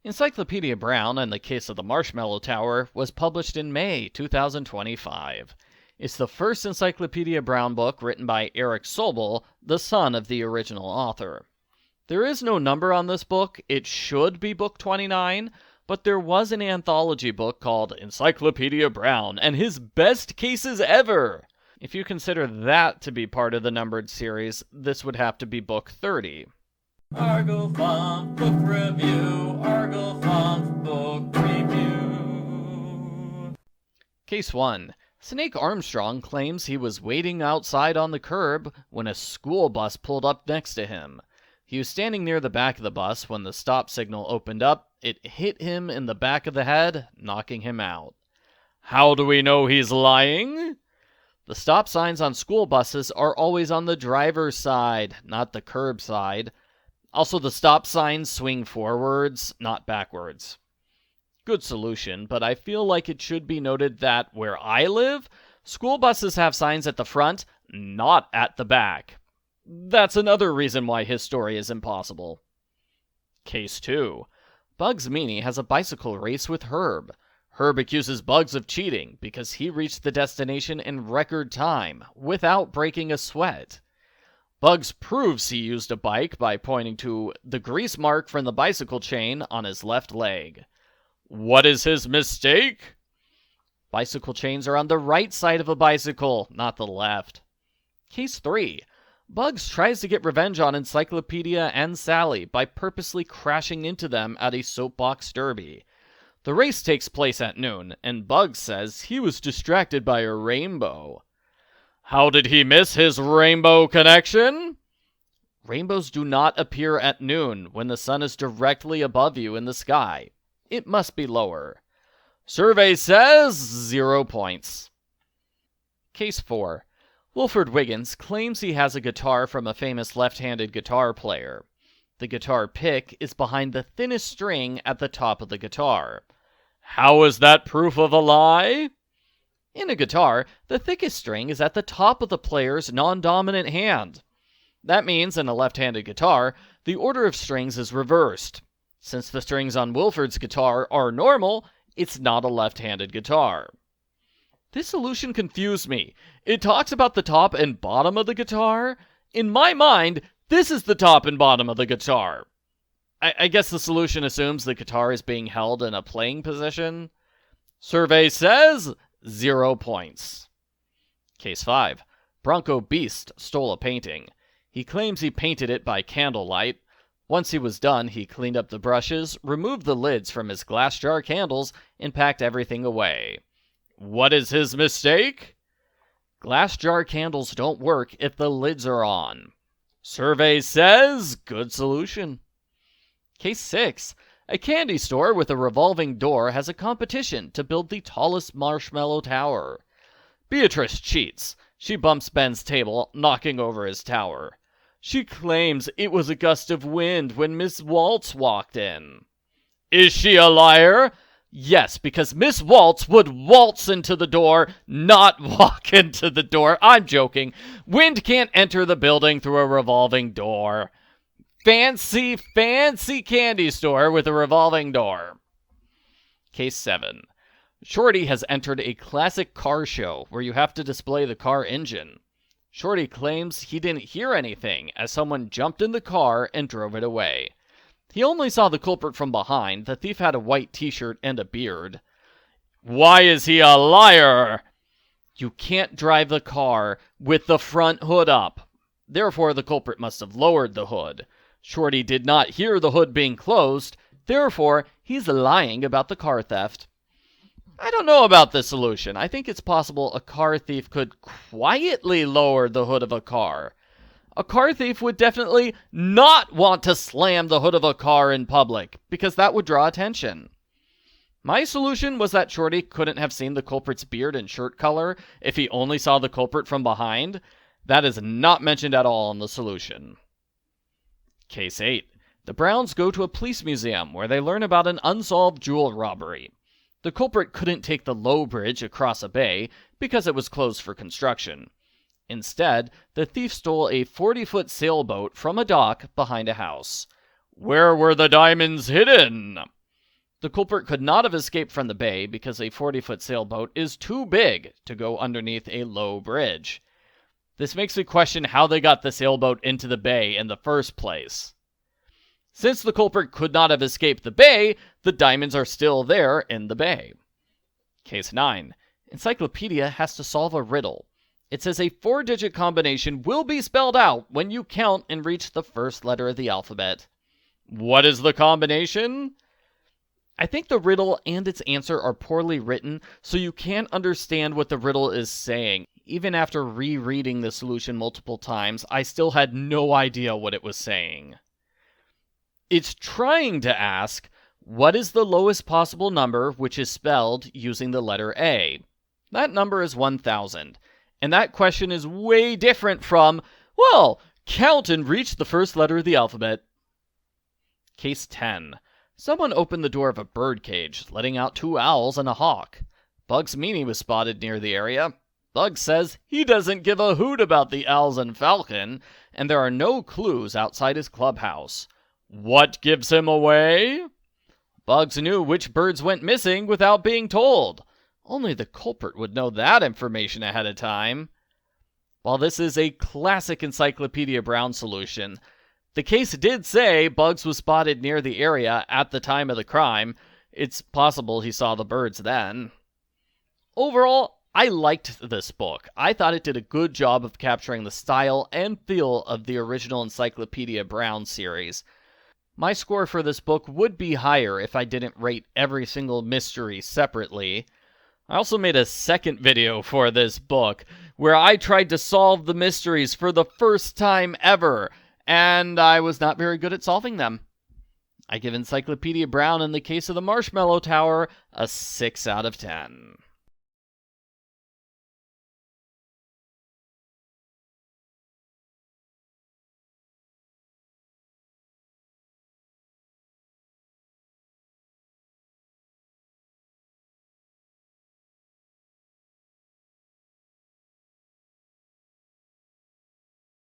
Encyclopedia Brown and the Case of the Marshmallow Tower was published in May 2025. It's the first Encyclopedia Brown book written by Donald Sobol, the son of the original author. There is no number on this book. It should be book 29, but there was an anthology book called Encyclopedia Brown and His Best Cases Ever. If you consider that to be part of the numbered series, this would have to be book 30. Argofunk Book Review, Argofunk Book Review. Case 1. Snake Armstrong claims he was waiting outside on the curb when a school bus pulled up next to him. He was standing near the back of the bus when the stop signal opened up. It hit him in the back of the head, knocking him out. How do we know he's lying? The stop signs on school buses are always on the driver's side, not the curb side. Also, the stop signs swing forwards, not backwards. Good solution, but I feel like it should be noted that where I live, school buses have signs at the front, not at the back. That's another reason why his story is impossible. Case 2. Bugs Meany has a bicycle race with Herb. Herb accuses Bugs of cheating because he reached the destination in record time without breaking a sweat. Bugs proves he used a bike by pointing to the grease mark from the bicycle chain on his left leg. What is his mistake? Bicycle chains are on the right side of a bicycle, not the left. Case 3. Bugs tries to get revenge on Encyclopedia and Sally by purposely crashing into them at a soapbox derby. The race takes place at noon, and Bugs says he was distracted by a rainbow. How did he miss his rainbow connection? Rainbows do not appear at noon when the sun is directly above you in the sky. It must be lower. Survey says 0 points. Case 4. Wilford Wiggins claims he has a guitar from a famous left-handed guitar player. The guitar pick is behind the thinnest string at the top of the guitar. How is that proof of a lie? In a guitar, the thickest string is at the top of the player's non-dominant hand. That means in a left-handed guitar, the order of strings is reversed. Since the strings on Wilford's guitar are normal, it's not a left-handed guitar. This solution confused me. It talks about the top and bottom of the guitar. In my mind, this is the top and bottom of the guitar. I guess the solution assumes the guitar is being held in a playing position. Survey says 0 points. Case 5. Bronco Beast stole a painting. He claims he painted it by candlelight. Once he was done, he cleaned up the brushes, removed the lids from his glass jar candles, and packed everything away. What is his mistake? Glass jar candles don't work if the lids are on. Survey says good solution. Case 6. A candy store with a revolving door has a competition to build the tallest marshmallow tower. Beatrice cheats. She bumps Ben's table, knocking over his tower. She claims it was a gust of wind when Miss Waltz walked in. Is she a liar? Yes, because Miss Waltz would waltz into the door, not walk into the door. I'm joking. Wind can't enter the building through a revolving door. Fancy candy store with a revolving door. Case 7. Shorty has entered a classic car show where you have to display the car engine. Shorty claims he didn't hear anything as someone jumped in the car and drove it away. He only saw the culprit from behind. The thief had a white t-shirt and a beard. Why is he a liar? You can't drive the car with the front hood up. Therefore, the culprit must have lowered the hood. Shorty did not hear the hood being closed. Therefore, he's lying about the car theft. I don't know about this solution. I think it's possible a car thief could quietly lower the hood of a car. A car thief would definitely not want to slam the hood of a car in public, because that would draw attention. My solution was that Shorty couldn't have seen the culprit's beard and shirt color if he only saw the culprit from behind. That is not mentioned at all in the solution. Case 8. The Browns go to a police museum where they learn about an unsolved jewel robbery. The culprit couldn't take the low bridge across a bay because it was closed for construction. Instead, the thief stole a 40-foot sailboat from a dock behind a house. Where were the diamonds hidden? The culprit could not have escaped from the bay because a 40-foot sailboat is too big to go underneath a low bridge. This makes me question how they got the sailboat into the bay in the first place. Since the culprit could not have escaped the bay, the diamonds are still there in the bay. Case 9. Encyclopedia has to solve a riddle. It says a 4-digit combination will be spelled out when you count and reach the first letter of the alphabet. What is the combination? I think the riddle and its answer are poorly written, so you can't understand what the riddle is saying. Even after rereading the solution multiple times, I still had no idea what it was saying. It's trying to ask, what is the lowest possible number which is spelled using the letter A? That number is 1,000. And that question is way different from, well, count and reach the first letter of the alphabet. Case 10. Someone opened the door of a birdcage, letting out 2 owls and a hawk. Bugs Meany was spotted near the area. Bugs says he doesn't give a hoot about the owls and falcon, and there are no clues outside his clubhouse. What gives him away? Bugs knew which birds went missing without being told. Only the culprit would know that information ahead of time. While this is a classic Encyclopedia Brown solution, the case did say Bugs was spotted near the area at the time of the crime. It's possible he saw the birds then. Overall, I liked this book. I thought it did a good job of capturing the style and feel of the original Encyclopedia Brown series. My score for this book would be higher if I didn't rate every single mystery separately. I also made a second video for this book where I tried to solve the mysteries for the first time ever, and I was not very good at solving them. I give Encyclopedia Brown in the case of the Marshmallow Tower a 6 out of 10.